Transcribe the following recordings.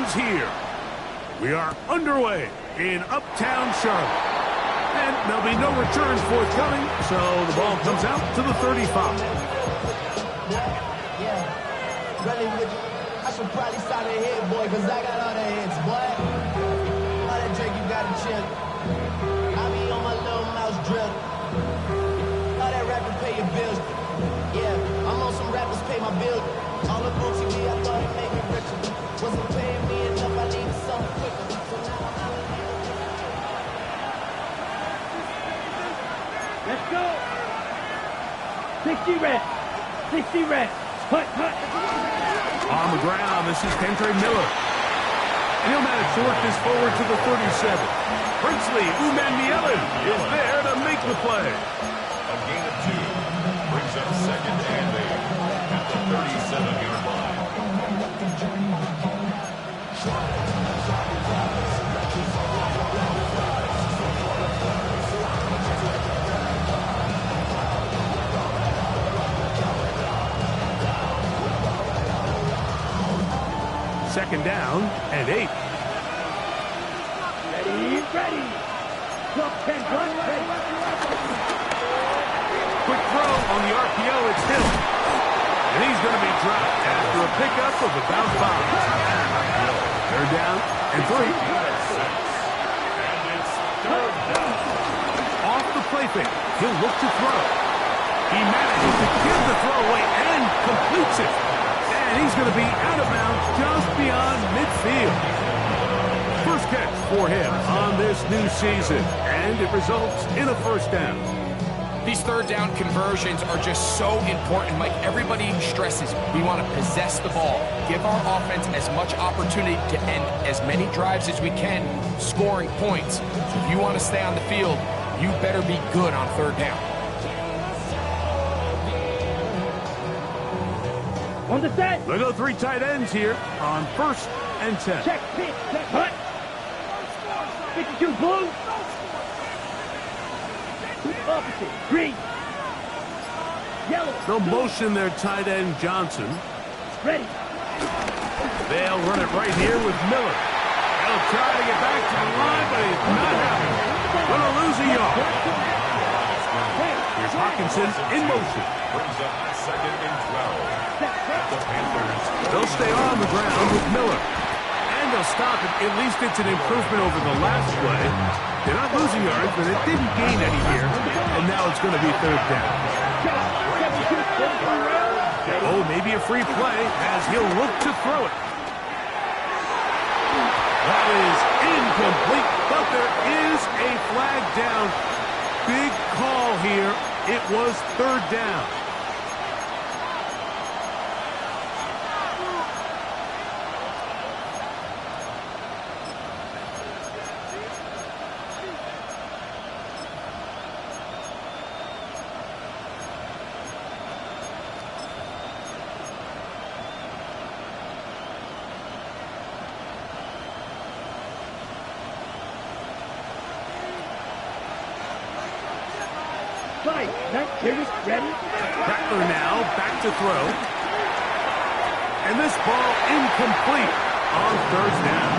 is here. We are underway in Uptown Charlotte. And there'll be no returns forthcoming, so the ball comes out to the 35. Yeah, really with you. I should probably start a hit, boy, because I got all the hits, boy. All that drink, you got to chill. I be on my little mouse drill. All that rapping, pay your bills. Yeah, I'm on some rappers, pay my bills. All the booty me, I thought it made me richer. Wasn't paying me enough, I needed something quicker. So now I'm out of here. Let's go. 60 red. 60 red. Hut, hut. On the ground, this is Kendra Miller. And he'll manage to work this forward to the 37. Princely Umanmielen is there to make the play. A gain of 2 brings up second and 8 at the 37-yard line. Second down and 8. Ready, ready. 12, 10, run, ready. Quick throw on the RPO, it's Hill. And he's going to be dropped after a pickup of about 5. Third down and 3. And it's third down. Off the play fake, he'll look to throw. He manages to give the throw away and completes it. And he's going to be out of bounds just beyond midfield. First catch for him on this new season, and it results in a first down. These third down conversions are just so important. Mike, everybody stresses we want to possess the ball, give our offense as much opportunity to end as many drives as we can, scoring points. So if you want to stay on the field, you better be good on third down. On the set. They go 3 tight ends here on first and 10. Check, pitch, check, hut. 52, blue. Opposite, green. Yellow. They'll motion their tight end Johnson. Ready. They'll run it right here with Miller. They'll try to get back to the line, but he's not having it. Gonna lose a yard. Here's Hawkinson in motion. Brings up second and 12. The Panthers. They'll stay on the ground with Miller. And they'll stop it. At least it's an improvement over the last play. They're not losing yards, but it didn't gain any here. And now it's going to be third down. Oh, maybe a free play as he'll look to throw it. That is incomplete, but there is a flag down. Big call here. It was third down. Ready? Rattler now back to throw. And this ball incomplete on third down.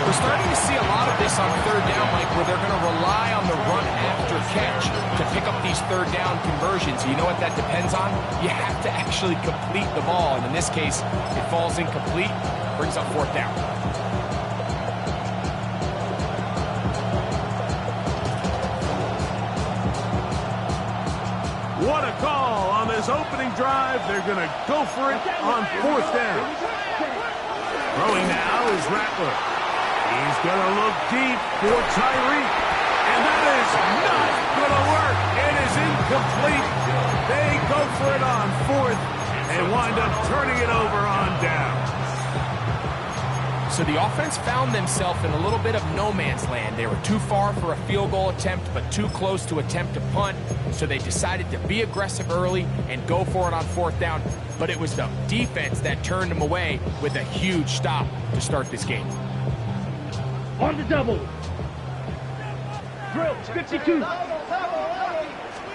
We're starting to see a lot of this on third down, Mike, where they're going to rely on the run after catch to pick up these third down conversions. You know what that depends on? You have to actually complete the ball. And in this case, it falls incomplete, brings up fourth down. What a call on this opening drive. They're going to go for it on fourth down. Throwing now is Rattler. He's going to look deep for Tyreek. And that is not going to work. It is incomplete. They go for it on fourth and wind up turning it over on down. So the offense found themselves in a little bit of no man's land. They were too far for a field goal attempt, but too close to attempt to punt. So they decided to be aggressive early and go for it on fourth down. But it was the defense that turned them away with a huge stop to start this game. On the double. Drill, 52.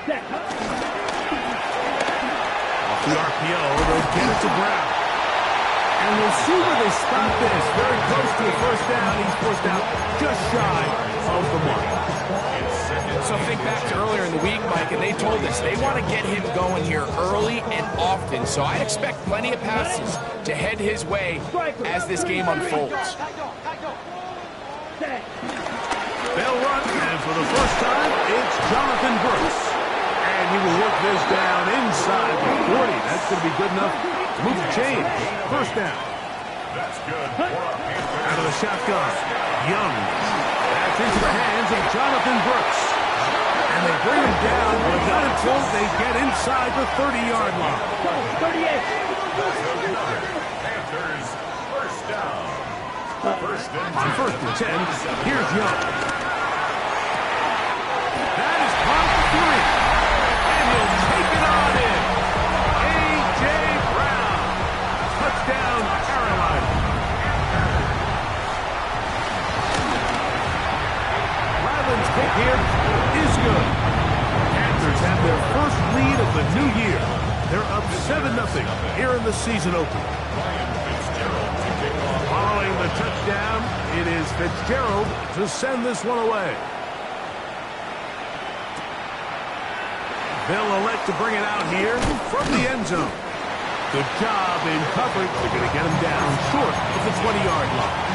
Set. Off the RPO, they'll get it to Brown. And we'll see where they spot this. to a first down. He's forced out just shy of the mark. So think back to earlier in the week, Mike, and they told us they want to get him going here early and often. So I expect plenty of passes to head his way as this game unfolds. They'll run, and for the first time, it's Jonathan Brooks. And he will work this down inside the 40. That's going to be good enough to move the chains. First down. That's good. Out of the shotgun, Young. That's into the hands of Jonathan Brooks. And they bring him down, but not until they get inside the 30-yard line. 38. Panthers, first down. First and On 1st and 10, here's Young. That is caught for 3. And he'll take it on in. A.J. Brown. Touchdown, Carolina. Ryland's kick here is good. Panthers have their first lead of the new year. They're up 7-0 here in the season opener. Following the touchdown, it is Fitzgerald to send this one away. They'll elect to bring it out here from the end zone. Good job in coverage. They're going to get him down short of the 20-yard line.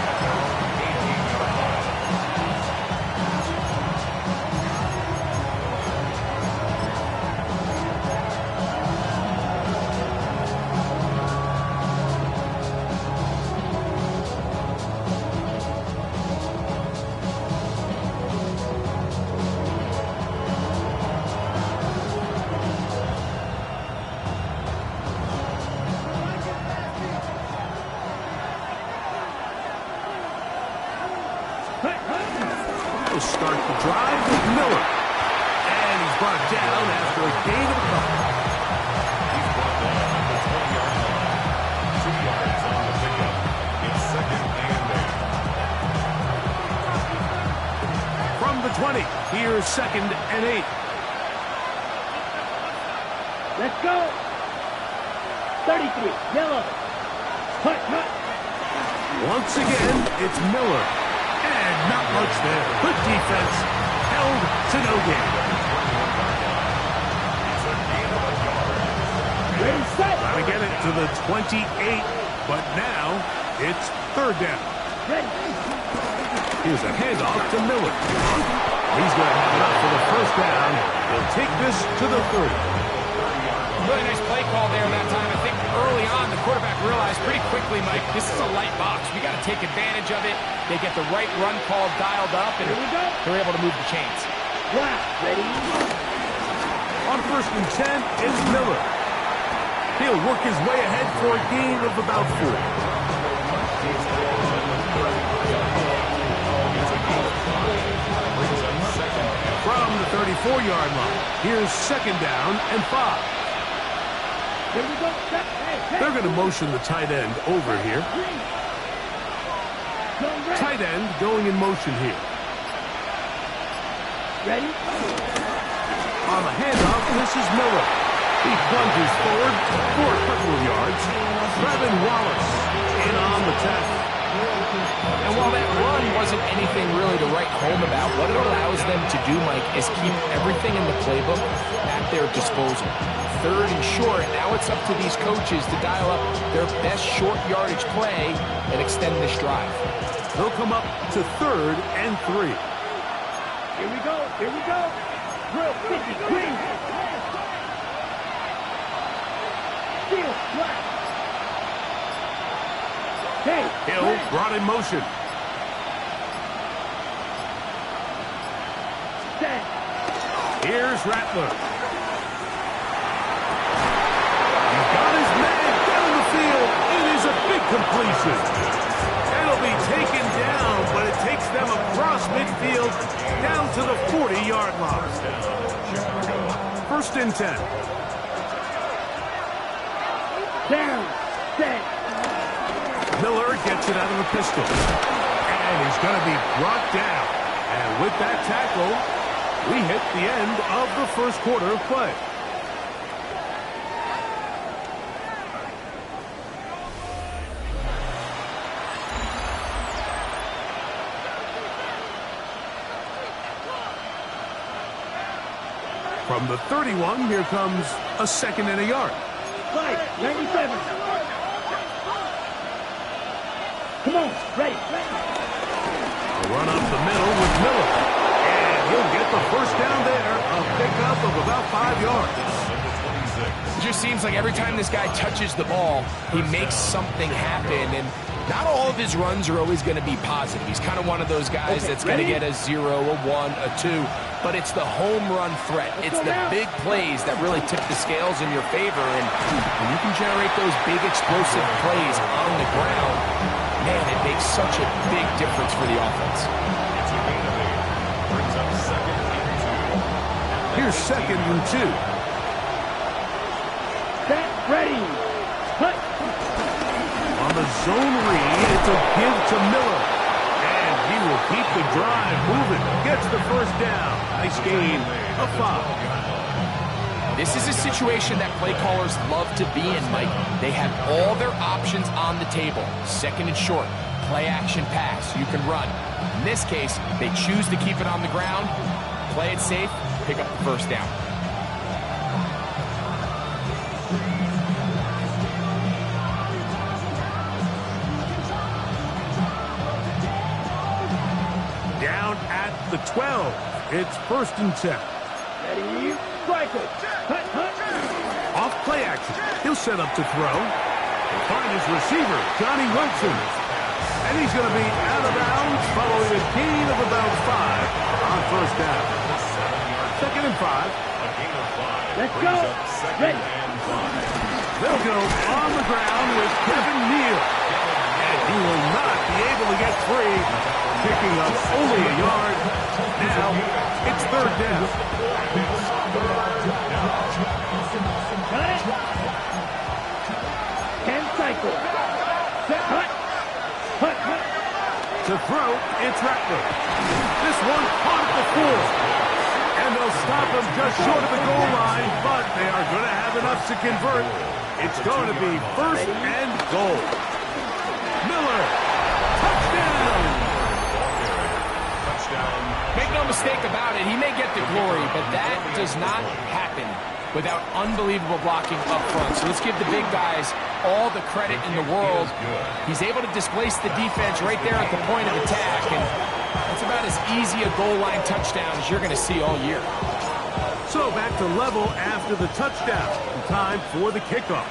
Start the drive with Miller. And he's brought down after a gain of a couple. He's brought down at the 20-yard line. 2 yards on the pickup. It's second and 8. From the 20, here's second and 8. Let's go. 33. Yellow. Hut, hut. Once again, it's Miller. And not much there. Good defense. Held to no gain. Ready, set. Trying to get it to the 28, but now it's third down. Ready. Here's a handoff to Miller. He's going to have it up for the first down. He'll take this to the 30. Really nice play call there that time. I think early on the quarterback realized pretty quickly, Mike, this is a light box. We got to take advantage of it. They get the right run call dialed up, and they're able to move the chains. Wow. Ready. On 1st and 10, it's Miller. He'll work his way ahead for a gain of about 4. From the 34-yard line, here's second down and 5. Here we go. Hey. They're going to motion the tight end over here. Tight end going in motion here. Ready? On the handoff, this is Miller. He plunges forward for a couple of yards. Trevin Wallace in on the tackle. And while that run wasn't anything really to write home about, what it allows them to do, Mike, is keep everything in the playbook at their disposal. Third and short, now it's up to these coaches to dial up their best short yardage play and extend this drive. They'll come up to 3rd and 3. Here we go. Here we go. Drill 50. Green. Steel. Black. Hey. Hill brought in motion. Set. Here's Rattler. He's got his man down the field. It is a big completion. It'll be taken down, but it takes them across midfield down to the 40-yard line. 1st and 10. Down. Set. Miller gets it out of the pistol. And he's going to be brought down. And with that tackle, we hit the end of the first quarter of play. From the 31, here comes a 2nd and a yard. Right, 97. Come on, ready. A run up the middle with Miller. And he'll get the first down there. A pickup of about 5 yards. It just seems like every time this guy touches the ball, he makes something happen. And not all of his runs are always going to be positive. He's kind of one of those guys that's going to get a 0, a 1, a 2. But it's the home run threat. It's the big plays that really tip the scales in your favor. And when you can generate those big explosive plays on the ground, man, it makes such a big difference for the offense. It's a gain of 8. Brings up 2nd and 2. Here's 2nd and 2. Set, ready. Cut. On the zone read, it's a give to Miller. And he will keep the drive moving. Gets the first down. Nice gain of 5. This is a situation that play callers love to be in, Mike. They have all their options on the table. 2nd and short, play action pass, you can run. In this case, they choose to keep it on the ground, play it safe, pick up the first down. Down at the 12. It's 1st and 10. Ready, strike it. Cut, cut. Off play action. He'll set up to throw. He'll find his receiver, Johnny Wilson. And he's going to be out of bounds following a gain of about 5 on 1st down. 2nd and 5. Let's go. Ready. They'll go on the ground with Kevin Neal. And he will not be able to get free, picking up only a yard. Now it's 3rd down. Got it. 10 cycle. Set, cut. Cut, cut. To throw, it's Rattler. This one caught at the 4. And they'll stop him just short of the goal line, but they are going to have enough to convert. It's going to be 1st and goal. Miller, touchdown! Make no mistake about it, he may get the glory, but that does not happen without unbelievable blocking up front. So let's give the big guys all the credit in the world. He's able to displace the defense right there at the point of attack, and that's about as easy a goal line touchdown as you're going to see all year. So back to level after the touchdown. Time for the kickoff.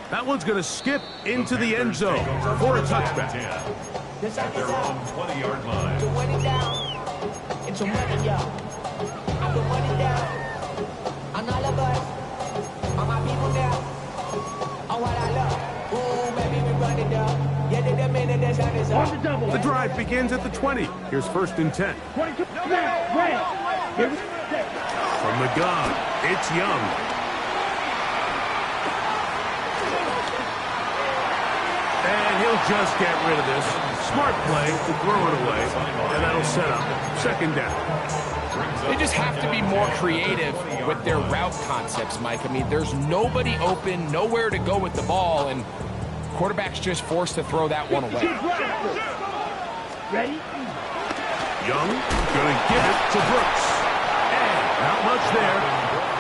That one's going to skip into the end zone for a touchback. At their own 20-yard line. To win it down, it's a money, y'all. I put money down on all of us, on my people now, on what I love. Ooh, baby, we run it down. Yeah, the minute that's on his On the double. The drive begins at the 20. Here's 1st and 10. 22. Snap, red. Here we go. From the gun, it's Young. And he'll just get rid of this. Smart play to throw it away, and that'll set up 2nd down. They just have to be more creative with their route concepts, Mike. I mean, there's nobody open, nowhere to go with the ball, and quarterback's just forced to throw that one away. Ready? Young going to give it to Brooks. And not much there.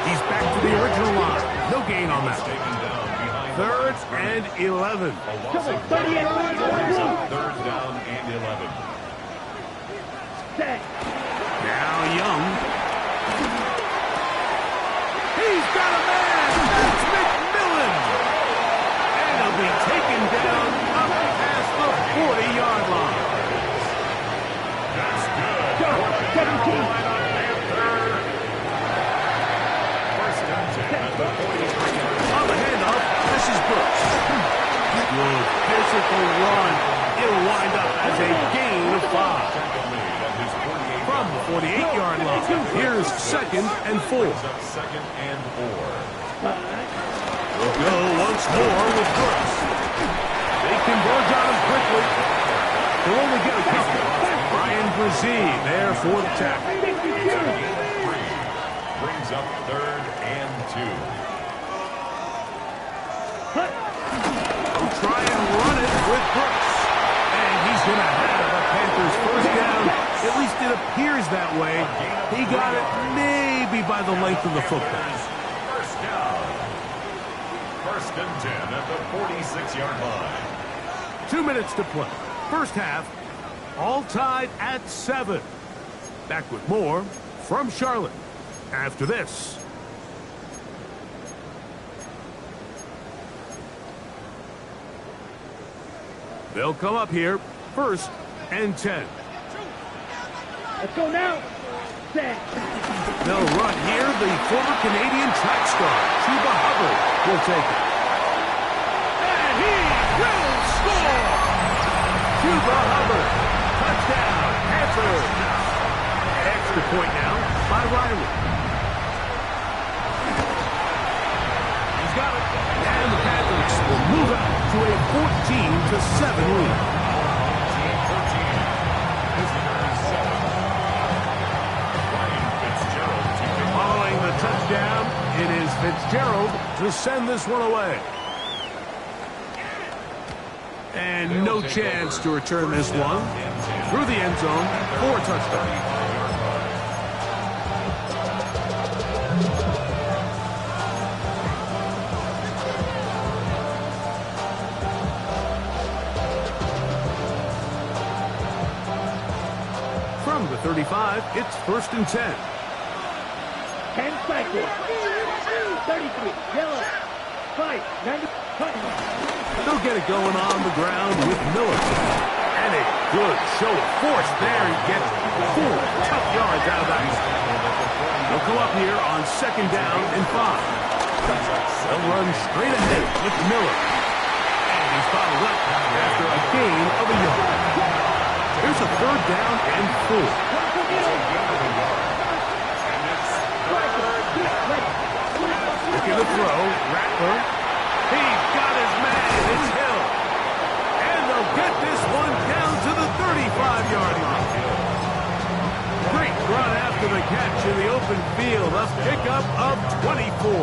He's back to the original line. No gain on that. 3rd and 11. Come on, 38. 3rd down and 11. Set. Now Young. He's got a man. That's McMillan. And he'll be taken down up past the 40-yard line. That's good. Go. 17. On the handoff, this is Brooks. Good physical run. It'll wind up as a gain of 5. From the 48-yard line, here's 2nd and 4. 2nd and 4. We'll go once more with Brooks. They converge on him quickly. They'll only get a couple. Brian Brzee there for the tackle. Brings up 3rd and 2. He'll try and run it with Brooks. And he's going to have a Panthers first down, at least it appears that way. He got it maybe by the length of the football. First down. First and 10 at the 46-yard line. 2 minutes to play. First half, all tied at 7. Back with more from Charlotte after this. They'll come up here, first and 10. Let's go now. Set. They'll run here. The former Canadian track star, Chuba Hubbard, will take it. And he will score! Chuba Hubbard, touchdown, Panthers. Extra point now by Riley. He's got it. And the Panthers will move out to a 14-7 lead. Following the touchdown, it is Fitzgerald to send this one away. And no chance to return this one through the end zone for a touchdown. From the 35, it's first and 10. 10 cycles. 33. Yellow. 5. 90. They'll get it going on the ground with Miller. And a good show of force there. He gets 4 tough yards out of that. They'll come up here on second down and 5. They'll run straight ahead with Miller. And he's followed up after a gain of a yard. Here's a third down and 4. Looking to throw, Rattler. He's got his man. It's Hill. And they'll get this one down to the 35-yard line. Great run after the catch in the open field. A pickup of 24.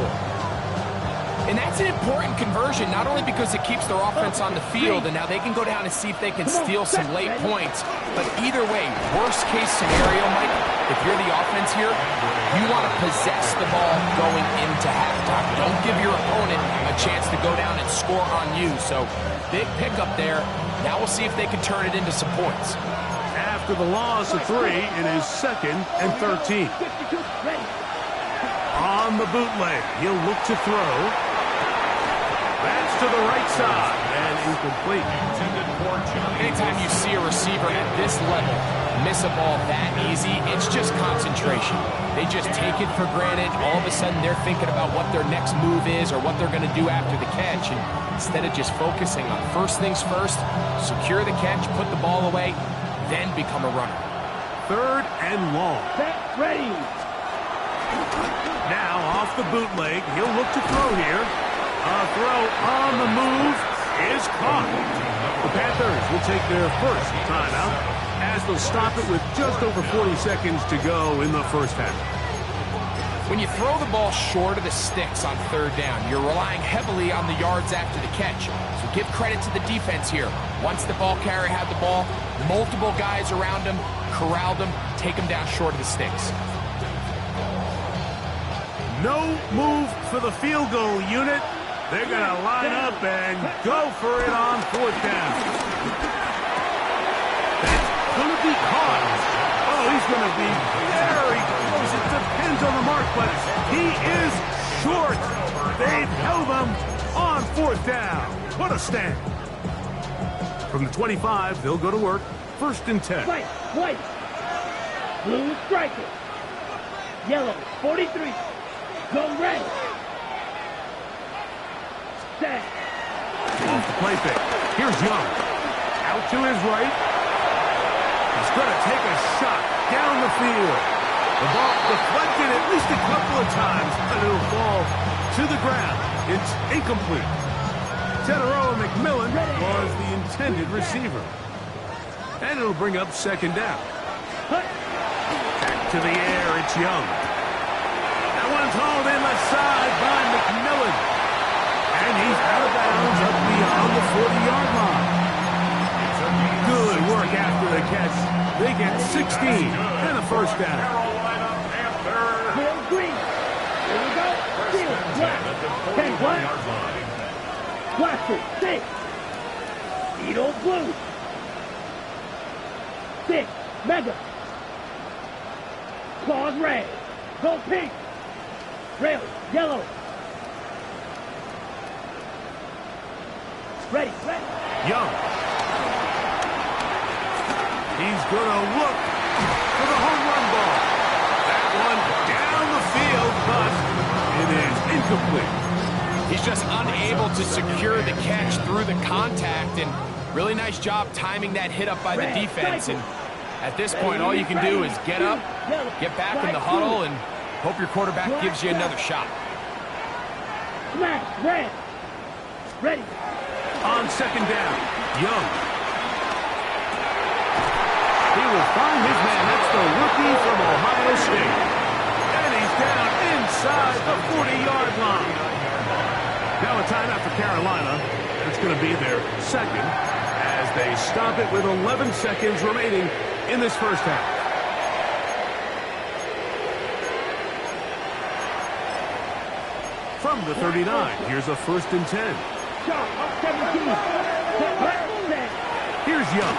And that's an important conversion, not only because it keeps their offense on the field, and now they can go down and see if they can steal some late points. But either way, worst case scenario, Mike, if you're the offense here, you want to possess the ball going into halftime. Don't give your opponent a chance to go down and score on you. So big pickup there. Now we'll see if they can turn it into some points. After the loss of 3, it is second and 13. On the bootleg, he'll look to throw. That's to the right side and incomplete. Anytime you see a receiver at this level miss a ball that easy, it's just concentration. They just take it for granted. All of a sudden, they're thinking about what their next move is or what they're going to do after the catch. And instead of just focusing on first things first, secure the catch, put the ball away, then become a runner. Third and long. Set. Ready. Now off the bootleg, he'll look to throw here. A throw on the move is caught. The Panthers will take their first timeout as they'll stop it with just over 40 seconds to go in the first half. When you throw the ball short of the sticks on third down, you're relying heavily on the yards after the catch. So give credit to the defense here. Once the ball carrier had the ball, multiple guys around him, corralled him, take him down short of the sticks. No move for the field goal unit. They're going to line up and go for it on fourth down. That's going to be caught. Oh, he's going to be very close. It depends on the mark, but he is short. They've held him on fourth down. What a stand. From the 25, they'll go to work. First and 10. White. Blue striker. Yellow. 43. Go red. Set. Off the play fake. Here's Young. Out to his right. He's going to take a shot down the field. The ball deflected at least a couple of times, but it'll fall to the ground. It's incomplete. Teteroa McMillan was the intended receiver. And it'll bring up second down. Back to the air, it's Young. That one's hauled in left side by McMillan. And he's out of bounds up beyond the 40-yard line. Good work after the catch. They get 16. first down. Carolina Panthers. Field green. Here we go. Field black. 10 black. Blaster 6. Beetle blue. 6. Mega. Claws red. Go pink. Rail yellow. Ready. Young. He's going to look for the home run ball. That one down the field, but it is incomplete. He's just unable to secure the catch through the contact, and really nice job timing that hit up by the defense. And at this point, all you can do is get up, get back in the huddle, and hope your quarterback gives you another shot. Smash red. Ready. On second down, Young. He will find his man. That's the rookie from Ohio State. And he's down inside the 40-yard line. Now a timeout for Carolina. It's going to be their second as they stop it with 11 seconds remaining in this first half. From the 39, here's a 1st and 10. Here's Young.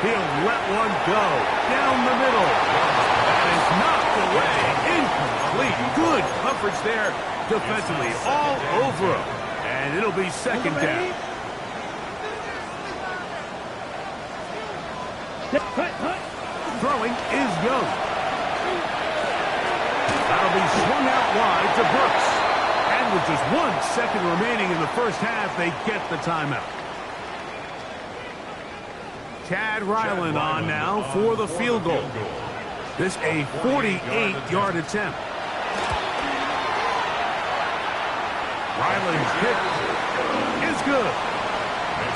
He'll let one go down the middle. That is knocked away. Incomplete. Good coverage there defensively. All over him. And it'll be second down. Throwing is Young. That'll be swung out wide to Brooks. And with just 1 second remaining in the first half, they get the timeout. Chad Ryland on now for the field goal. This a 48-yard attempt. Ryland's kick is good.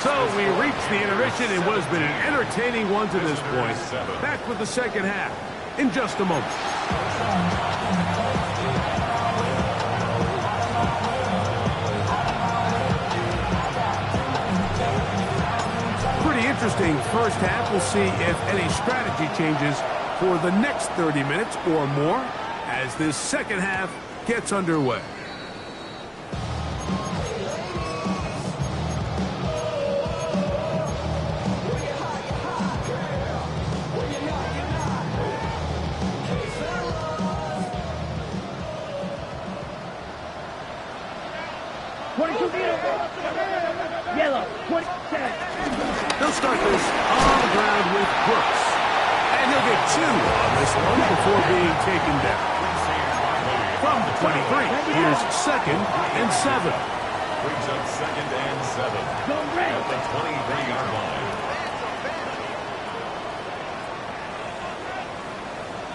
So we reach the intermission in what has been an entertaining one to this point. Back with the second half in just a moment. Pretty interesting first half. We'll see if any strategy changes for the next 30 minutes or more as this second half gets underway. Yellow, 27. They'll start this on the ground with Brooks. And he'll get 2 on this one before being taken down. From the 23, here's 2nd and 7. Brings up 2nd and 7. Go red. At the 23-yard line.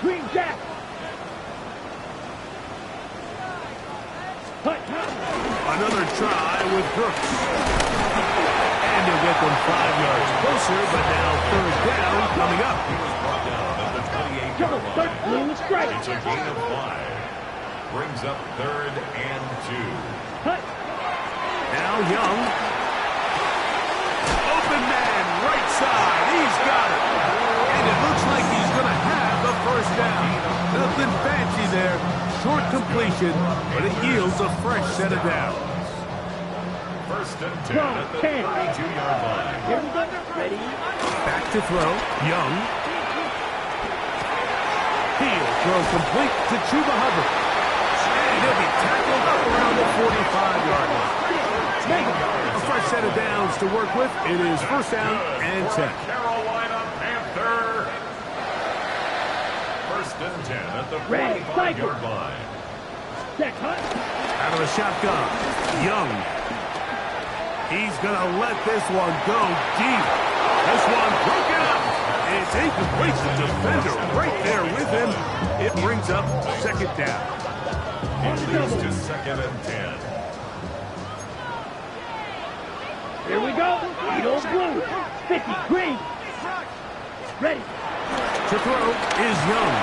Green Jack. Another try with Brooks. And he'll get them 5 yards closer, but now 3rd down coming up. He was brought down at the 28-yard line. It's a gain of 5. Brings up 3rd and 2. Now Young. Open man, right side. He's got it. And it looks like he's going to have the first down. Nothing fancy there. Short completion, but it yields a fresh set of downs. 1st and 10 at the 32-yard line. Here we go. Ready. Back to throw. Young. He'll throw complete to Chuba Hubbard. And he'll be tackled up around the 45-yard line. A fresh set of downs to work with. It is 1st down and 10. Carolina Panthers. 1st and 10 at the 45-yard line. Out of the shotgun. Young. He's going to let this one go deep. This one broken up. It's incomplete. The defender right there with him. It brings up 2nd down. It leads to 2nd and 10. Here we go. Beetle blue. 50 green. Ready. To throw is Young.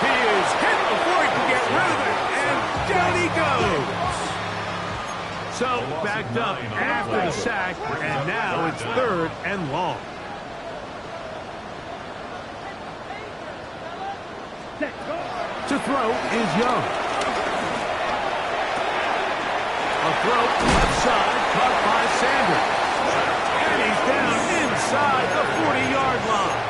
He is hit before he can get rid of it. And down he goes. So backed up after the sack. And now it's 3rd and long. throw is Young. A throw left side, caught by Sanders. And he's down inside the 40-yard line.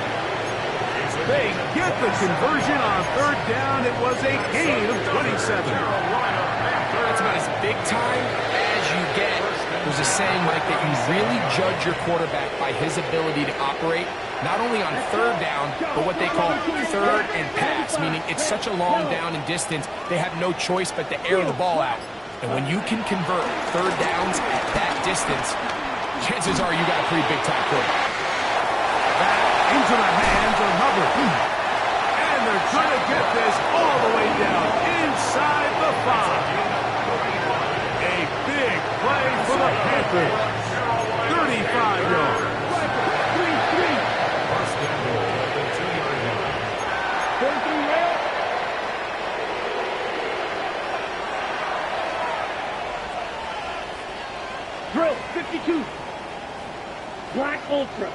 They get the conversion on third down. It was a gain of 27. That's about as big time as you get. There's a saying, Mike, that you really judge your quarterback by his ability to operate not only on third down, but what they call third and pass, meaning it's such a long down and distance, they have no choice but to air the ball out. And when you can convert third downs at that distance, chances are you got a pretty big-time quarterback. Back into the hands of Hubbard. And they're trying to get this all the way down inside the 5. A big play for the Panthers. 35 yards. First and goal at the 2-yard line. Drill 52. Black Ultra.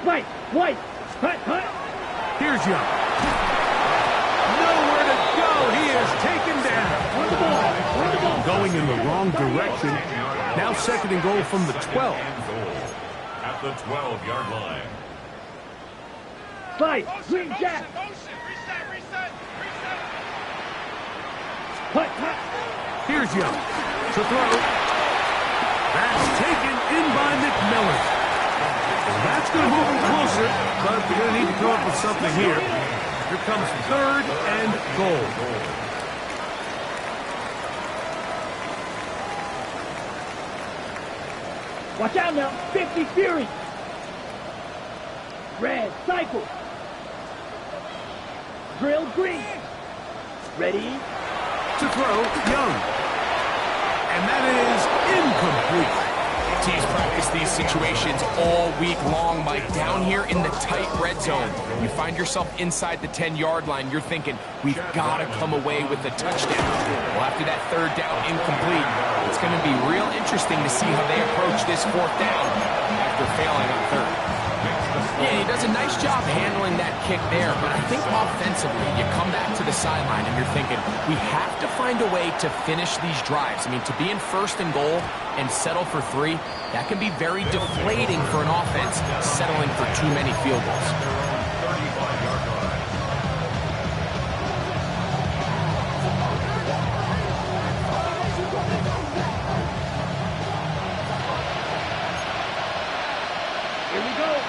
White. Hut. Here's Young. Nowhere to go. He is taken down. On the ball. Going in the wrong direction. Now second and goal from the 12. And goal at the 12-yard line. Slide. Green Jack. Hut. Here's Young to throw. That's taken in by McMillan. That's going to move him closer, but they're going to need to come up with something here. Here comes third and goal. Watch out now. 50 Fury. Red. Cycle. Drill green. Ready. To throw, Young. And that is incomplete. Teams practice these situations all week long, Mike. Down here in the tight red zone, you find yourself inside the 10-yard line. You're thinking, we've got to come away with a touchdown. Well, after that third down incomplete, it's going to be real interesting to see how they approach this fourth down after failing on third. Yeah, he does a nice job handling that kick there, but I think offensively, you come back to the sideline and you're thinking, we have to find a way to finish these drives. I mean, to be in first and goal and settle for 3, that can be very deflating for an offense, settling for too many field goals. 35-yard line.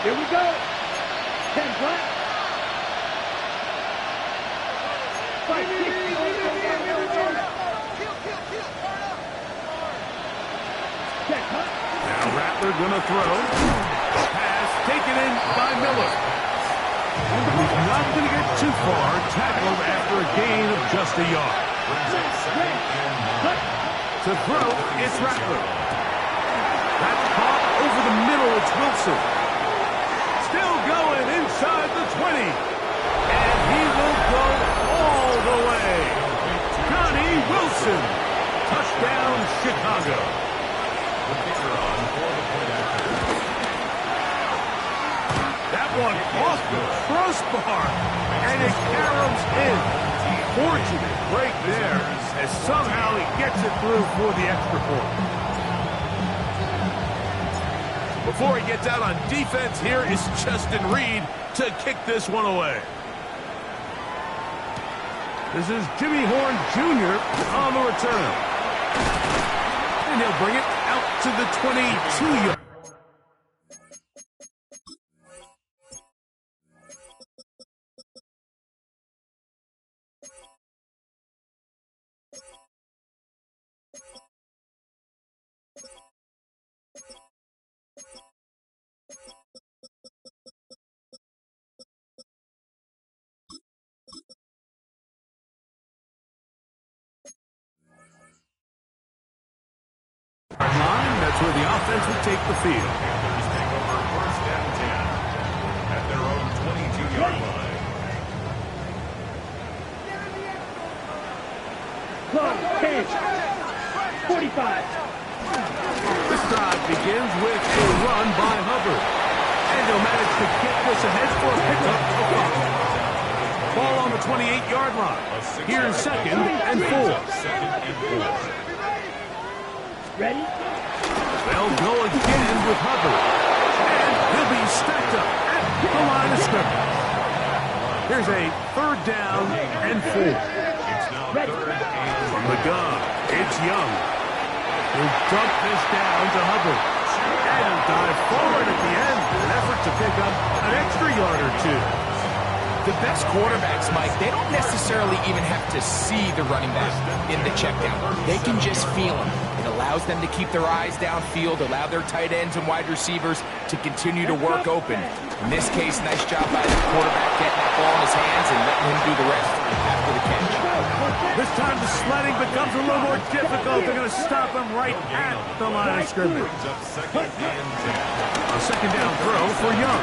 Here we go. 10 black. 5, 6. Check, huh? Now Rattler going to throw. Pass taken in by Miller. He's not going to get too far. Tackled after a gain of just a yard. To throw, it's Rattler. That's caught over the middle. It's Wilson. Still going inside the 20. And he will go all the way. Johnny Wilson. Touchdown, Chicago. The kicker on for the point after. That one off the crossbar. And it caroms in. Fortunate break there as somehow he gets it through for the extra point. Before he gets out on defense, here is Justin Reed to kick this one away. This is Jimmy Horn Jr. on the return. And he'll bring it out to the 22-yard. Line, that's where the offense would take the field. Panthers take over first and 10 at their own 22-yard line. Close. 10. 45. This drive begins with a run by Hubbard. And he'll manage to get this ahead for a pickup. Ball on the 28-yard line. Here's second and 4. Ready? They'll go again with Hubbard. And he'll be stacked up at the line of scrimmage. Here's a 3rd down and 4. From the gun, it's Young. He'll dump this down to Hubbard. And dive forward at the end. An effort to pick up an extra yard or 2. The best quarterbacks, Mike, they don't necessarily even have to see the running back in the check down. They can just feel him. It allows them to keep their eyes downfield, allow their tight ends and wide receivers to continue to work open. In this case, nice job by the quarterback getting that ball in his hands and letting him do the rest after the catch. This time the sledding becomes a little more difficult. They're going to stop him right at the line of scrimmage. A 2nd down throw for Young.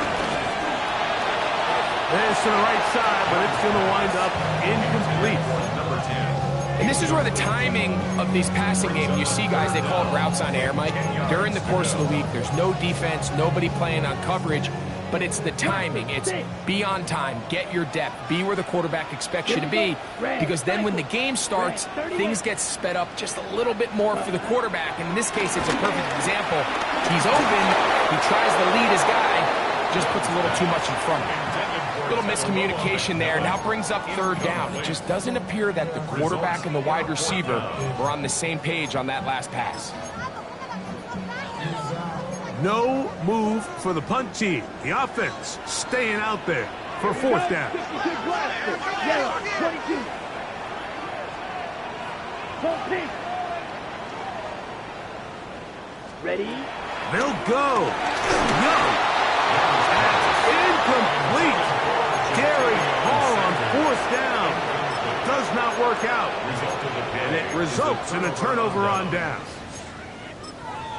This to the right side, but it's going to wind up incomplete. Number 10. And this is where the timing of these passing games, you see guys, they call it routes on air, Mike. During the course of the week, there's no defense, nobody playing on coverage, but it's the timing. It's be on time, get your depth, be where the quarterback expects you to be, because then when the game starts, things get sped up just a little bit more for the quarterback. And in this case, it's a perfect example. He's open, he tries to lead his guy, just puts a little too much in front of him. Little miscommunication there. Now brings up 3rd down. It just doesn't appear that the quarterback and the wide receiver were on the same page on that last pass. No move for the punt team. The offense staying out there for 4th down. Ready? They'll go. Young. Incomplete. Gary Hall on 4th down. Does not work out. And it results in a turnover on down.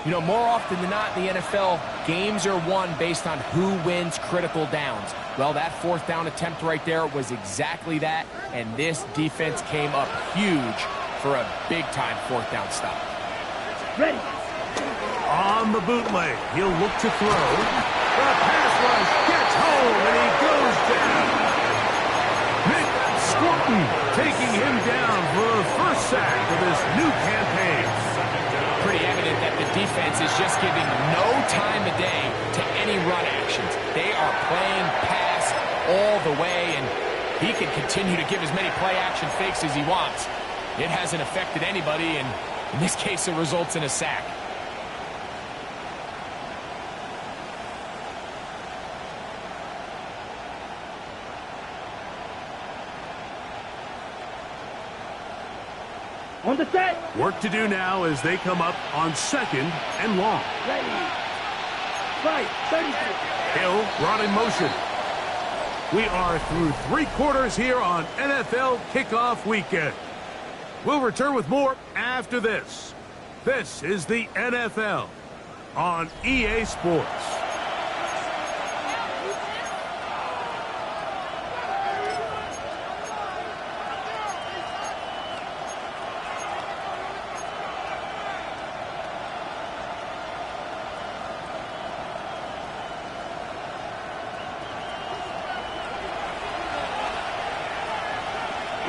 You know, more often than not in the NFL, games are won based on who wins critical downs. Well, that 4th down attempt right there was exactly that, and this defense came up huge for a big-time 4th down stop. Ready. On the bootleg, he'll look to throw. The pass rush gets home, and he goes down. Nick Squirton taking him down for the 1st sack of this new campaign. Pretty evident that the defense is just giving no time of day to any run actions. They are playing pass all the way, and he can continue to give as many play-action fakes as he wants. It hasn't affected anybody, and in this case, it results in a sack. On the set. Work to do now as they come up on 2nd and long. Ready. Fight. 36. Hill brought in motion. We are through 3 quarters here on NFL Kickoff Weekend. We'll return with more after this. This is the NFL on EA Sports.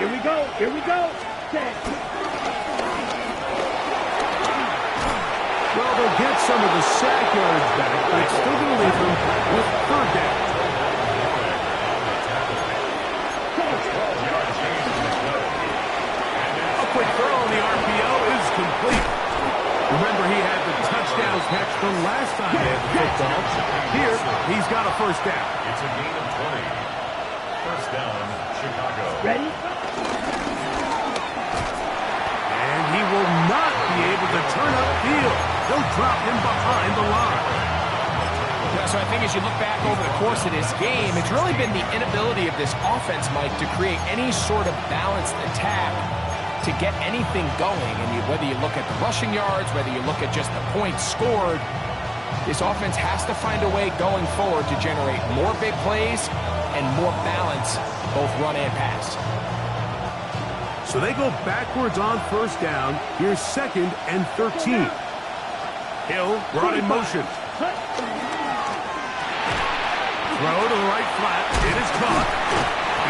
Here we go. Here we go. Set. Well, they'll get some of the sack yards back, but it's still going to leave them with 3rd down. A quick throw on the RPO is complete. Remember, he had the touchdown catch the last time they had the football. Here, he's got a 1st down. It's a gain of 20. 1st down, Chicago. Ready? And he will not be able to turn upfield. They'll drop him behind the line. Yeah, so I think as you look back over the course of this game, it's really been the inability of this offense, Mike, to create any sort of balanced attack to get anything going. And whether you look at the rushing yards, whether you look at just the points scored, this offense has to find a way going forward to generate more big plays and more balance, both run and pass. So they go backwards on 1st down. Here's 2nd and 13. Hill brought in motion. Throw to the right flat. It is caught.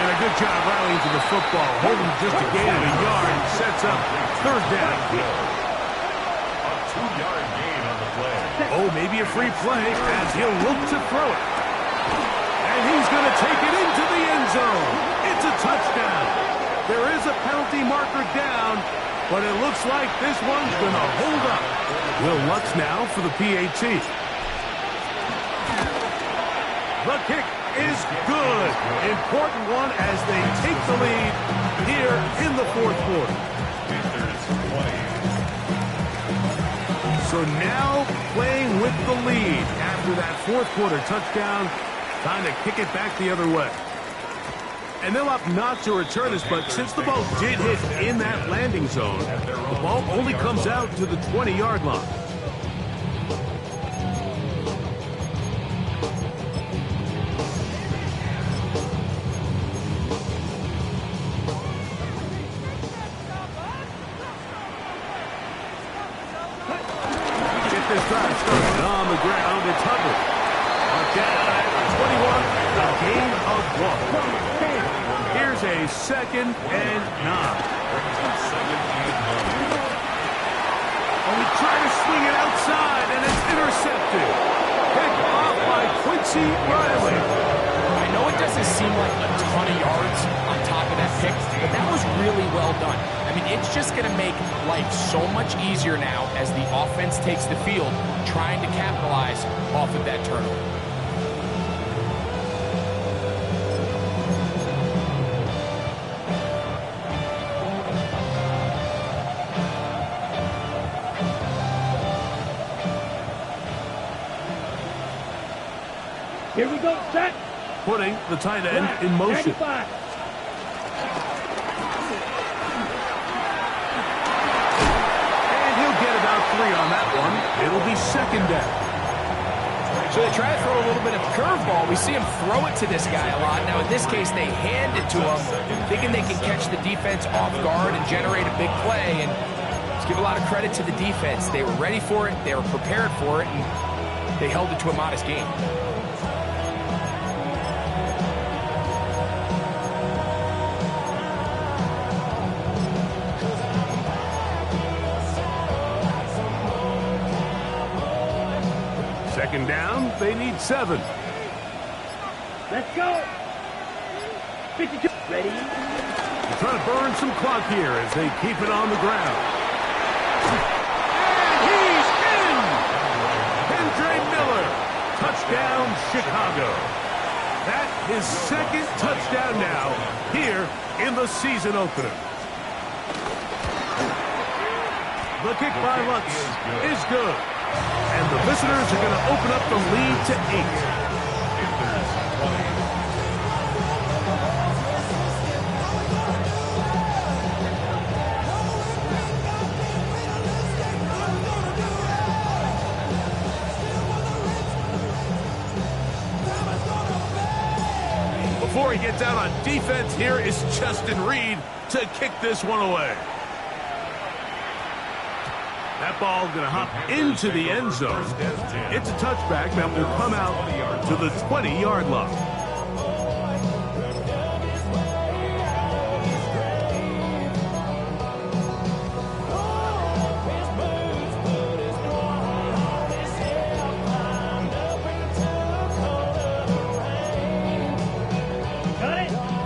And a good job rallying to the football, holding just a gain of a yard, and sets up third down. A 2-yard gain on the play. Oh, maybe a free play as he'll look to throw it. And he's going to take it into the end zone. It's a touchdown. There is a penalty marker down, but it looks like this one's going to hold up. Will Lutz now for the PAT. The kick is good. Important one as they take the lead here in the fourth quarter. So now playing with the lead after that fourth quarter touchdown, trying to kick it back the other way. And they'll opt not to return this, but since the ball did hit in that landing zone, the ball only comes out to the 20-yard line. Get this drive started on the ground. It's Hubbard. Down at the 21, a gain of 1. Here's a 2nd and 9. And we try to swing it outside, and it's intercepted. Picked off by Quincy Riley. I know it doesn't seem like a ton of yards on top of that pick, but that was really well done. I mean, it's just going to make life so much easier now as the offense takes the field, trying to capitalize off of that turnover. Here we go, set. Putting the tight end in motion. 95. And he'll get about 3 on that one. It'll be 2nd down. So they try to throw a little bit of curveball. We see him throw it to this guy a lot. Now, in this case, they hand it to him, thinking they can catch the defense off guard and generate a big play. And let's give a lot of credit to the defense. They were ready for it. They were prepared for it. And they held it to a modest game. Second down, they need 7. Let's go. 52. Ready? They're trying to burn some clock here as they keep it on the ground. And he's in! Andre Miller, touchdown Chicago. That's his 2nd touchdown now here in the season opener. The kick by Lutz is good. And the visitors are going to open up the lead to 8. Before he gets out on defense, here is Justin Reed to kick this one away. That ball going to hop into the end zone. It's a touchback that will come out to the 20-yard line.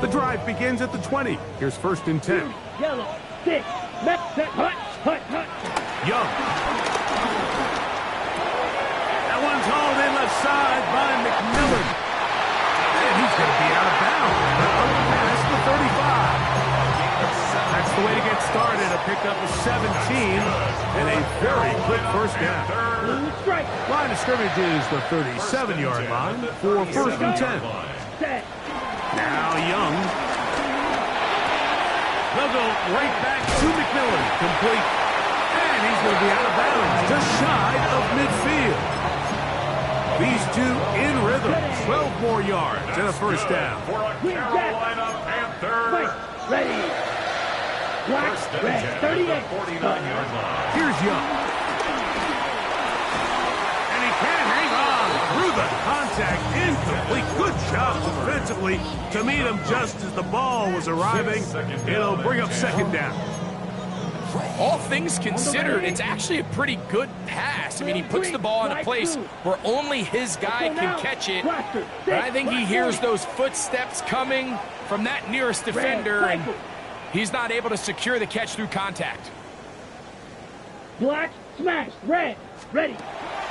The drive begins at the 20. Here's 1st and 10. Yellow. 6. Set. Hut. Young. That one's hauled in left side by McMillan. And he's going to be out of bounds. Past the 35. That's the way to get started. A pickup of 17 and a very quick first down. Line of scrimmage is the 37-yard line for 1st and 10. Set. Now Young. They'll go right back to McMillan. Complete. And he's going to be out of bounds, just shy of midfield. These two in rhythm. 12 more yards and a first down. For a Carolina Panthers. Ready. Black. Red. 38. 49-yard line. Here's Young. And he can hang on through the contact incomplete. Good job defensively to meet him just as the ball was arriving. It'll bring up second down. All things considered, it's actually a pretty good pass. I mean, he puts the ball in a place where only his guy can catch it. But I think he hears those footsteps coming from that nearest defender, and he's not able to secure the catch through contact. Black, smash, red, ready.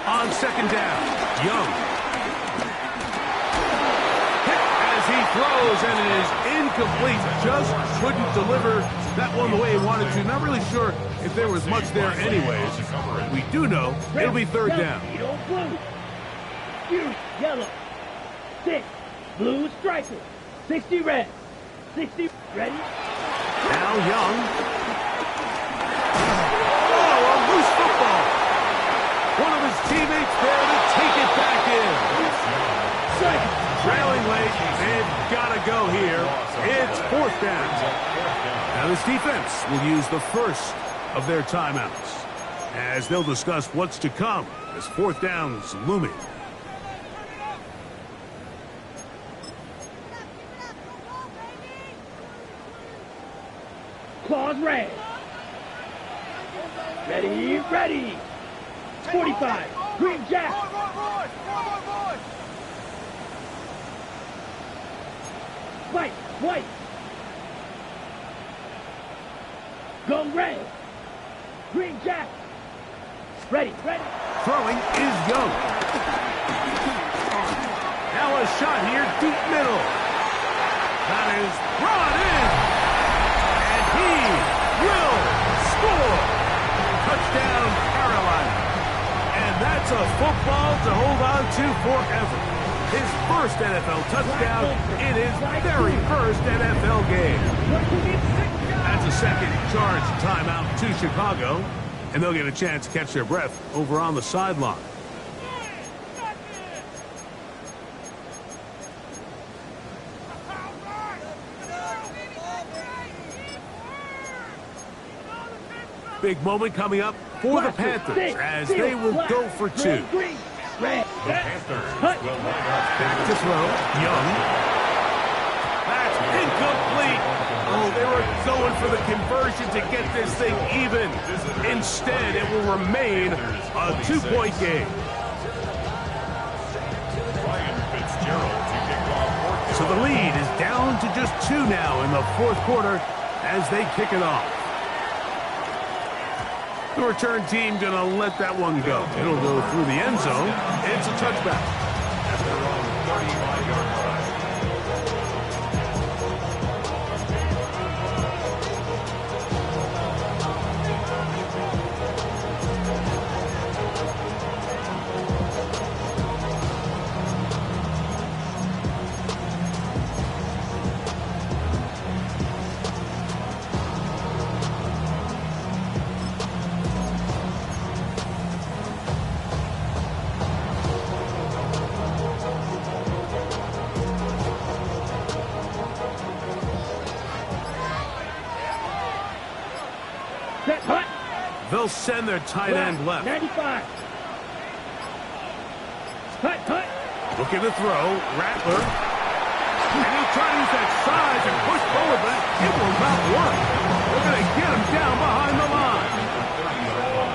On second down, Young. As he throws, and it is incomplete. Just couldn't deliver that one the way he wanted to. Not really sure if there was much there anyways. We do know it'll be third down. Blue, Fury, yellow, 6, blue striker, 60 red, 60 ready. Now Young. Oh, a loose football. One of his teammates there to take it back in. Trailing late, they've got to go here. It's fourth down. Now this defense will use the first of their timeouts as they'll discuss what's to come as fourth down's looming. Claws red. Ready, ready. 45, green jack. White. Go red. Green jack. Ready. Throwing is Young. Now a shot here, deep middle. That is brought in. And he will score. Touchdown, Carolina. And that's a football to hold on to forever. His first NFL touchdown in his very first NFL game. That's a second charge timeout to Chicago, and they'll get a chance to catch their breath over on the sideline. Big moment coming up for the Panthers as they will go for two. The Panthers will line up To throw, Young. That's incomplete. Oh, they were going for the conversion to get this thing even. Instead, it will remain a two-point game. So the lead is down to just two now in the fourth quarter as they kick it off. The return team going to let that one go. It'll go through the end zone. It's a touchback. At their own 35-yard line. They'll send their tight end left. 95. Hut. Looking to throw. Rattler. And he'll try to use that size and push forward, but it will not work. They're going to get him down behind the line.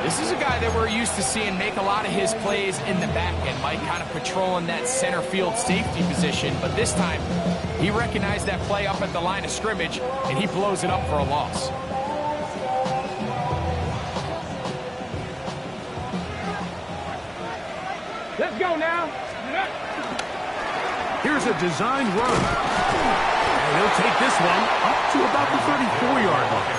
This is a guy that we're used to seeing make a lot of his plays in the back end, Mike, kind of patrolling that center field safety position. But this time, he recognized that play up at the line of scrimmage, and he blows it up for a loss. Let's go now. Here's a designed run. And he'll take this one up to about the 34-yard line.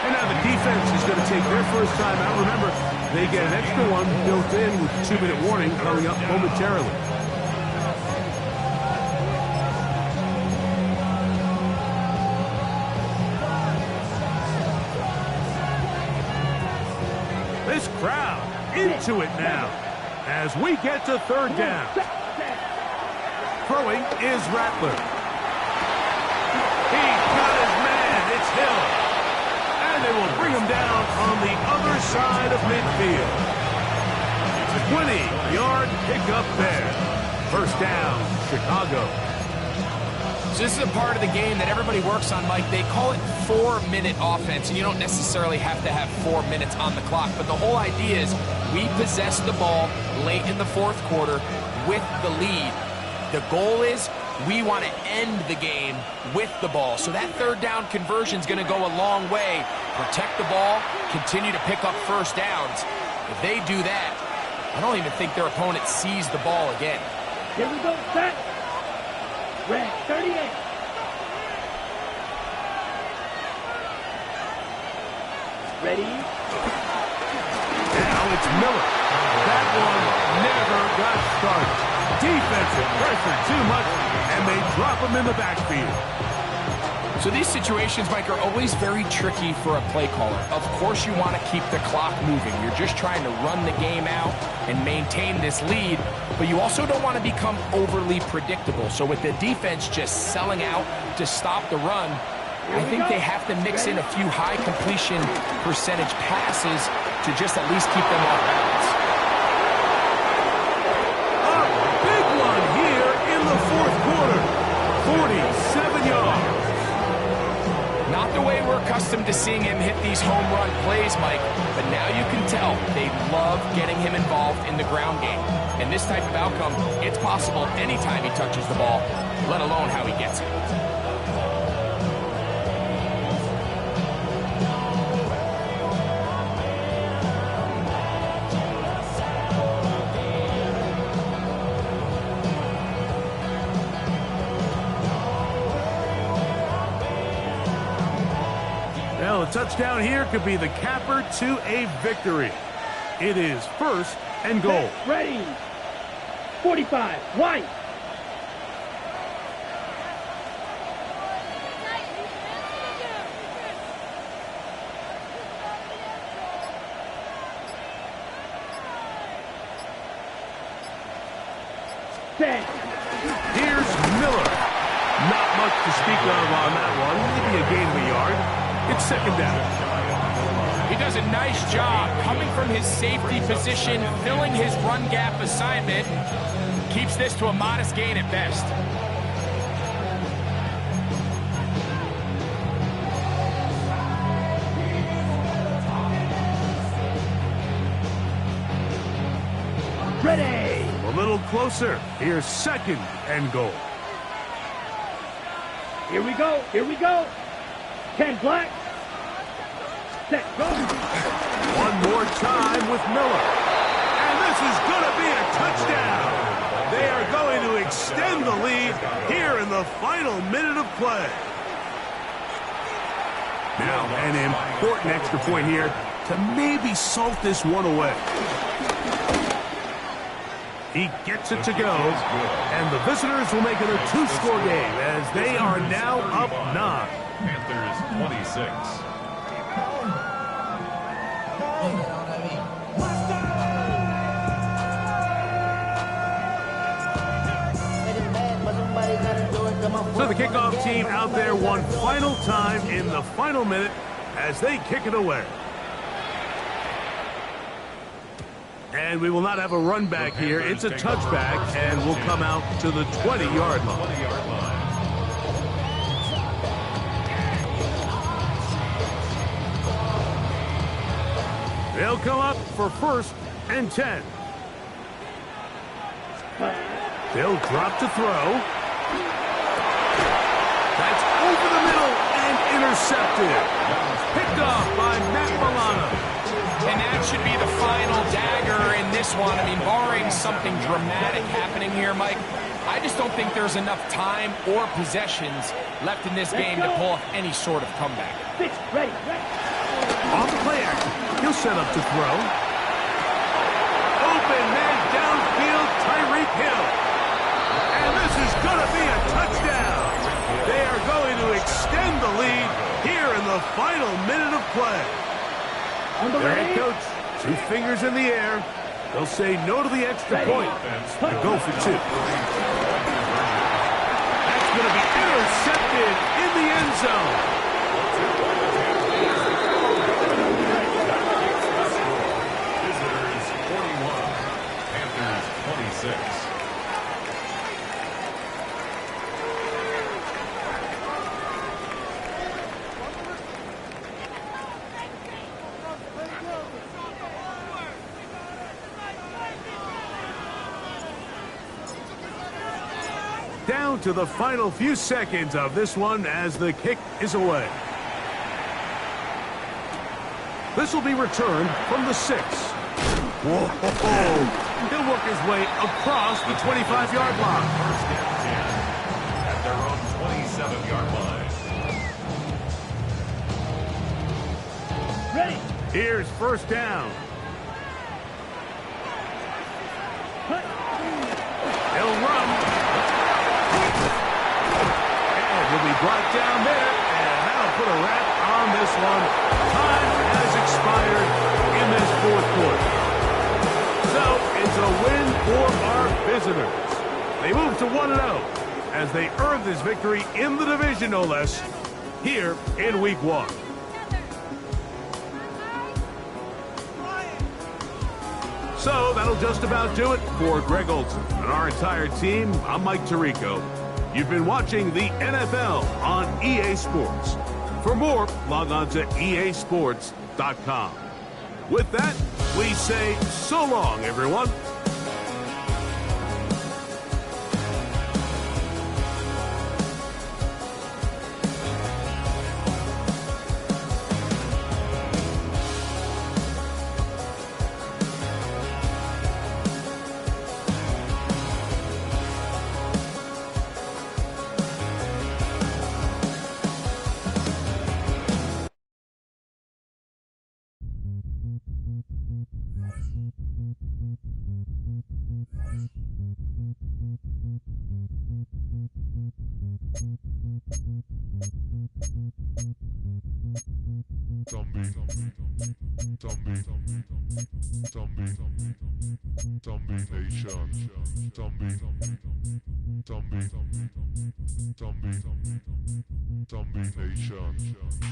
And now the defense is going to take their first time out. Remember, they get an extra one built in with 2-minute warning coming up momentarily. This crowd into it now as we get to third down. Throwing is Rattler. He got his man. It's Hill. And they will bring him down on the other side of midfield. 20-yard pickup there. First down, Chicago. So this is a part of the game that everybody works on, Mike. They call it 4-minute offense, and you don't necessarily have to have 4 minutes on the clock. But the whole idea is we possess the ball late in the fourth quarter with the lead. The goal is we want to end the game with the ball. So that third down conversion is going to go a long way. Protect the ball, continue to pick up first downs. If they do that, I don't even think their opponent sees the ball again. Here we go, set. Red 38. Ready? Now it's Miller. That one never got started. Defensive pressure too much, and they drop him in the backfield. So these situations, Mike, are always very tricky for a play caller. Of course you want to keep the clock moving. You're just trying to run the game out and maintain this lead, but you also don't want to become overly predictable. So with the defense just selling out to stop the run, I think they have to mix in a few high completion percentage passes to just at least keep them off balance. A big one here in the fourth quarter. 47 yards. Not the way we're accustomed to seeing him hit these home run plays, Mike, but now you can tell they love getting him involved in the ground game. And this type of outcome, it's possible anytime he touches the ball, let alone how he gets it. Well, a touchdown here could be the capper to a victory. It is first and goal. Ready. 45. White. Set. Here's Miller. Not much to speak of on that one. Maybe a gain of a yard. It's second down. He does a nice job coming from his safety position, filling his run gap assignment. Keeps this to a modest gain at best. Ready. A little closer. Here's second and goal. Here we go. Here we go. 10 black. Set. Go. One more time with Miller. And this is going to be a touchdown. They are going to extend the lead here in the final minute of play. Now, an important extra point here to maybe salt this one away. He gets it to go, and the visitors will make it a two-score game as they are now up 9. Panthers 26. So the kickoff team out there one final time in the final minute as they kick it away. And we will not have a run back here. It's a touchback, and we'll come out to the 20-yard line. They'll come up for first and 10. They'll drop to throw. That's over the middle and intercepted. Picked off by Matt Milano. And that should be the final dagger in this one. I mean, barring something dramatic happening here, Mike, I just don't think there's enough time or possessions left in this game to pull off any sort of comeback. Ready. On the play action, he'll set up to throw. Open man downfield, Tyreek Hill. And this is going to be a touchdown. They are going to extend the lead here in the final minute of play. Their head coach, 2 fingers in the air. They'll say no to the extra point and go for 2. That's going to be intercepted in the end zone. 6. Down to the final few seconds of this one as the kick is away. This will be returned from the 6. Whoa! He'll work his way across the 25-yard line. First and 10 at their own 27-yard line. Ready. Here's first down. Cut. He'll run. And he'll be brought down there, and that'll put a wrap on this one. Time has expired in this fourth quarter. So it's a win for our visitors. They move to 1-0 as they earn this victory in the division, no less, here in Week 1. So that'll just about do it for Greg Olson and our entire team. I'm Mike Tirico. You've been watching the NFL on EA Sports. For more, log on to easports.com. With that, we say so long, everyone. Zombie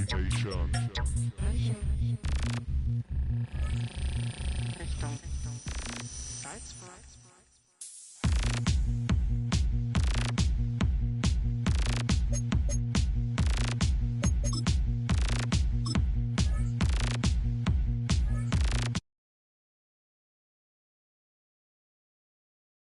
Nation.